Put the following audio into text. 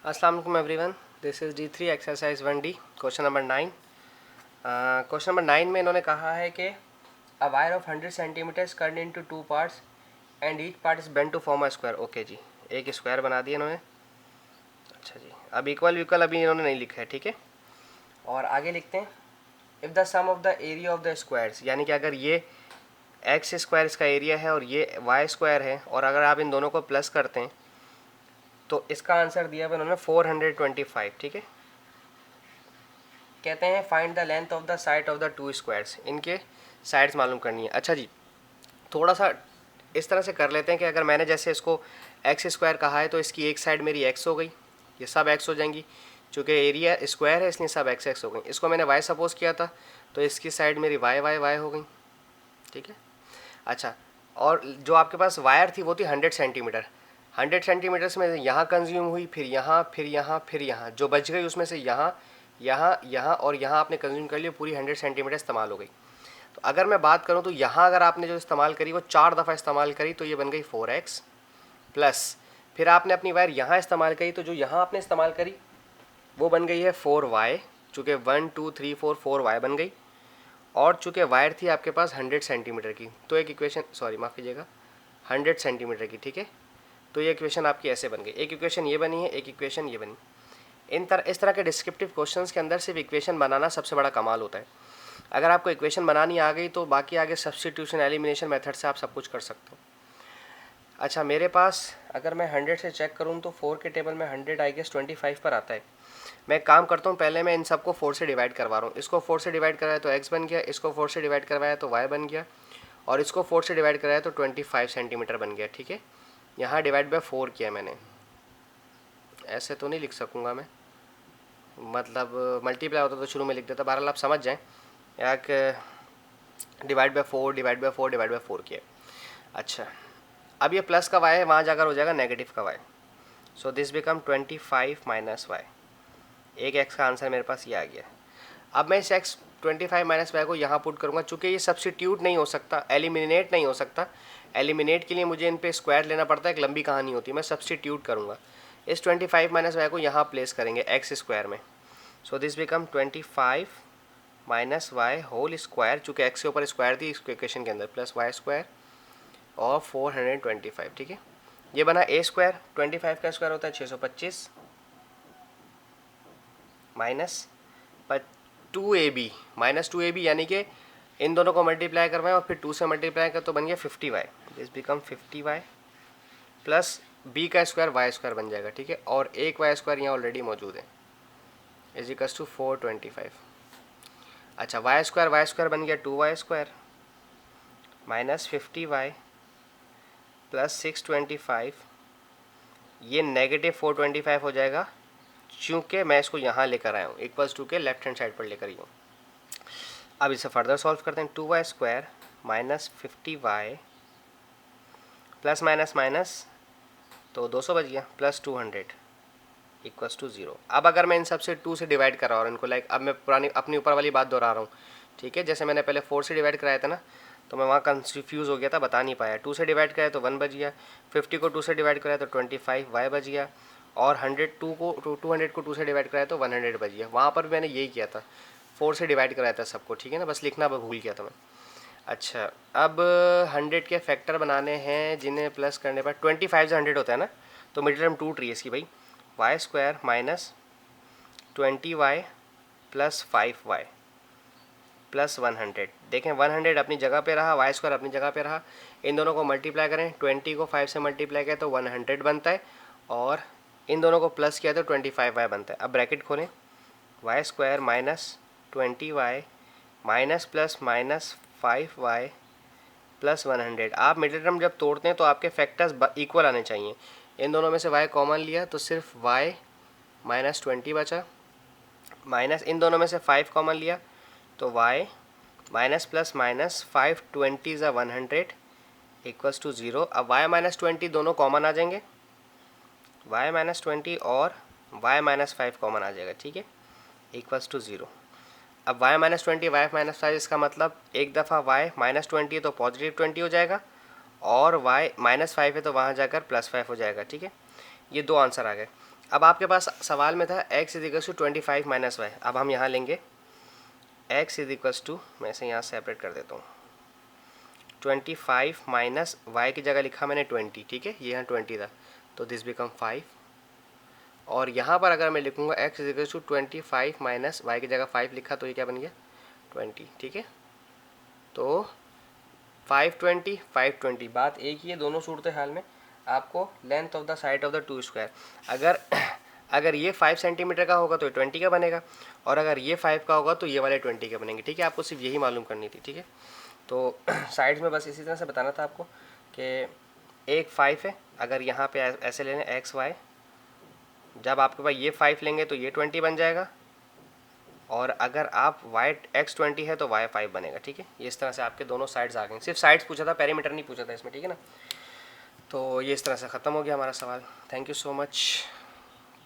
अस्सलाम वालेकुम everyone, this is D3 exercise 1D question number 9। Question number 9 में इन्होंने कहा है कि a wire of 100 centimetres cut into 2 parts and each part is bent to form a square. Okay जी, एक स्क्वायर बना दिया इन्होंने। अच्छा जी, अब इक्वल अभी इन्होंने नहीं लिखा है, ठीक है। और आगे लिखते हैं, if the sum of the area of the squares, यानी कि अगर ये एक्स स्क्वायर इसका एरिया है और ये वाई स्क्वायर है, और अगर आप इन दोनों को प्लस करते हैं तो इसका आंसर दिया हुआ इन्होंने 425, ठीक है। कहते हैं find the length of the side of the two squares, इनके साइड्स मालूम करनी है। अच्छा जी, थोड़ा सा इस तरह से कर लेते हैं कि अगर मैंने जैसे इसको एक्स स्क्वायर कहा है तो इसकी एक साइड मेरी एक्स हो गई, ये सब एक्स हो जाएंगी। चूँकि एरिया स्क्वायर है इसलिए सब एक्स एक्स हो गई। इसको मैंने वाई सपोज किया था तो इसकी साइड मेरी वाई वाई वाई हो गई, ठीक है। अच्छा, और जो आपके पास वायर थी वो थी 100 सेंटीमीटर। 100 सेंटीमीटर्स में यहाँ कंज्यूम हुई, फिर यहाँ, फिर यहाँ, फिर यहाँ, जो बच गई उसमें से यहाँ, यहाँ, यहाँ और यहाँ आपने कंज्यूम कर लिया, पूरी 100 सेंटीमीटर इस्तेमाल हो गई। तो अगर मैं बात करूँ तो यहाँ अगर आपने जो इस्तेमाल करी वो 4 दफ़ा इस्तेमाल करी तो ये बन गई 4x प्लस, फिर आपने अपनी वायर यहाँ इस्तेमाल करी तो जो यहाँ आपने इस्तेमाल करी वो बन गई है 4y, चूँकि 1 2 3 4 4y बन गई। और चूँकि वायर थी आपके पास 100 सेंटीमीटर की, तो एक इक्वेशन, सॉरी माफ़ कीजिएगा, 100 सेंटीमीटर की, ठीक है। तो ये इक्वेशन आपकी ऐसे बन गई, एक इक्वेशन ये बनी है, एक इक्वेशन ये बनी। इस तरह के डिस्क्रिप्टिव क्वेश्चंस के अंदर सिर्फ इक्वेशन बनाना सबसे बड़ा कमाल होता है। अगर आपको इक्वेशन बनानी आ गई तो बाकी आगे सब्स्टिट्यूशन एलिमिनेशन मेथड से आप सब कुछ कर सकते हो। अच्छा, मेरे पास अगर मैं 100 से चेक करूँ तो 4 के टेबल में 100 आई गेस 25 पर आता है। मैं एक काम करता हूँ, पहले मैं इन सबको 4 से डिवाइड करवा रहा हूँ। इसको 4 से डिवाइड कराया तो x बन गया, इसको 4 से डिवाइड करवाया तो y बन गया, और इसको 4 से डिवाइड कराया तो 25 सेंटीमीटर बन गया, ठीक है। यहाँ डिवाइड बाय 4 किया मैंने, ऐसे तो नहीं लिख सकूँगा मैं, मतलब मल्टीप्लाई होता तो शुरू में लिख देता, बहरहाल आप समझ जाएँ। एक divide by 4 divide by 4 divide by 4 किया। अच्छा, अब ये प्लस का y है, वहाँ जाकर हो जाएगा नेगेटिव का y। So this become 25 minus y. एक x का आंसर मेरे पास ये आ गया। अब मैं इस x 25 माइनस वाई को यहाँ पुट करूँगा, चूँकि ये सब्स्टिट्यूट नहीं हो सकता, एलिमिनेट नहीं हो सकता। एलिमिनेट के लिए मुझे इन पे स्क्वायर लेना पड़ता है, एक लंबी कहानी होती है। मैं सब्स्टिट्यूट करूँगा, इस 25 माइनस वाई को यहाँ प्लेस करेंगे एक्स स्क्वायर में। So this become 25 minus y whole square, चूँकि एक्स के ऊपर स्क्वायर थी इस इक्वेशन के अंदर, प्लस वाई स्क्वायर और 425, ठीक है। ये बना ए स्क्वायर, 25 का स्क्वायर होता है 625 माइनस 2ab माइनस 2ab, यानी कि इन दोनों को मल्टीप्लाई करवाएं और फिर 2 से मल्टीप्लाई कर तो बन गया 50y। This become 50y plus b का स्क्वायर वाई स्क्वायर बन जाएगा, ठीक है। और एक वाई स्क्वायर यहाँ ऑलरेडी मौजूद है, इज इक्वल्स टू 425। अच्छा, वाई स्क्वायर बन गया 2y square minus 50y plus 625, ये नेगेटिव 425 हो जाएगा, चूँकि मैं इसको यहाँ लेकर आया हूँ, इक्वल्स टू के लेफ्ट हैंड साइड पर लेकर आई हूँ। अब इसे फर्दर सॉल्व करते हैं, 2y square minus 50y plus minus minus तो 200 बच गया, प्लस 200 इक्वल्स टू 0। अब अगर मैं इन सबसे 2 से डिवाइड कर रहा हूँ इनको, लाइक अब मैं पुरानी अपनी ऊपर वाली बात दोहरा रहा हूँ, ठीक है। जैसे मैंने पहले 4 से डिवाइड कराया था ना, तो मैं वहाँ कंफ्यूज हो गया था, बता नहीं पाया। 2 से डिवाइड कराया तो 1 बच गया, 50 को 2 से डिवाइड कराया तो 25y बच गया, और 200 को 2 से डिवाइड कराया तो 100 बच गया। वहाँ पर मैंने यही किया था, 4 से डिवाइड कराया था सबको, ठीक है ना, बस लिखना भूल गया था मैं। अच्छा, अब 100 के फैक्टर बनाने हैं जिन्हें प्लस करने पर 25 से 100 होता है ना, तो मिडिल टर्म टूट रही है इसकी भाई। Y square minus 20y plus 5y plus 100। देखें 100 अपनी जगह पे रहा, वाई स्क्वायर अपनी जगह पे रहा। इन दोनों को मल्टीप्लाई करें, 20 को 5 से मल्टीप्लाई किया तो 100 बनता है, और इन दोनों को प्लस किया तो 25y बनता है। अब ब्रैकेट खोलें, y square minus 20y minus plus minus 5y plus 100। आप मिडिल टर्म जब तोड़ते हैं तो आपके फैक्टर्स इक्वल आने चाहिए। इन दोनों में से y कॉमन लिया तो सिर्फ y माइनस 20 बचा, माइनस इन दोनों में से 5 कॉमन लिया तो y माइनस प्लस माइनस 5 20 ज़ा 100 इक्वल्स टू 0। अब y माइनस 20 दोनों कॉमन आ जाएंगे, y माइनस 20 और y माइनस 5 कॉमन आ जाएगा, ठीक है, इक्वल्स टू 0। अब y माइनस 20 y माइनस 5, इसका मतलब एक दफ़ा y माइनस 20 है तो पॉजिटिव 20 हो जाएगा, और y माइनस 5 है तो वहाँ जाकर प्लस 5 हो जाएगा, ठीक है। ये दो आंसर आ गए। अब आपके पास सवाल में था x इज 25 माइनस वाई। अब हम यहाँ लेंगे x इज मैं इसे यहाँ सेपरेट कर देता हूँ, 25 माइनस वाई की जगह लिखा मैंने 20, ठीक है, ये यहाँ 20 था तो दिस बिकम 5। और यहाँ पर अगर मैं लिखूँगा x इज 25 माइनस वाई की जगह 5 लिखा तो ये क्या बन गया 20, ठीक है। तो 520 520, बात एक ही है दोनों सूरत हाल में, आपको length of the side of the two square अगर अगर ये 5 सेंटीमीटर का होगा तो ये 20 का बनेगा, और अगर ये 5 का होगा तो ये वाले 20 के बनेंगे, ठीक है। आपको सिर्फ यही मालूम करनी थी, ठीक है। तो साइड्स में बस इसी तरह से बताना था आपको कि एक 5 है, अगर यहाँ पे ऐसे लेने एक्स वाई, जब आपके पास ये 5 लेंगे तो ये 20 बन जाएगा, और अगर आप वाई x20 है तो वाई 5 बनेगा, ठीक है। ये इस तरह से आपके दोनों साइड्स आ गए। सिर्फ साइड्स पूछा था, पेरीमीटर नहीं पूछा था इसमें, ठीक है ना। तो ये इस तरह से ख़त्म हो गया हमारा सवाल। Thank you so much.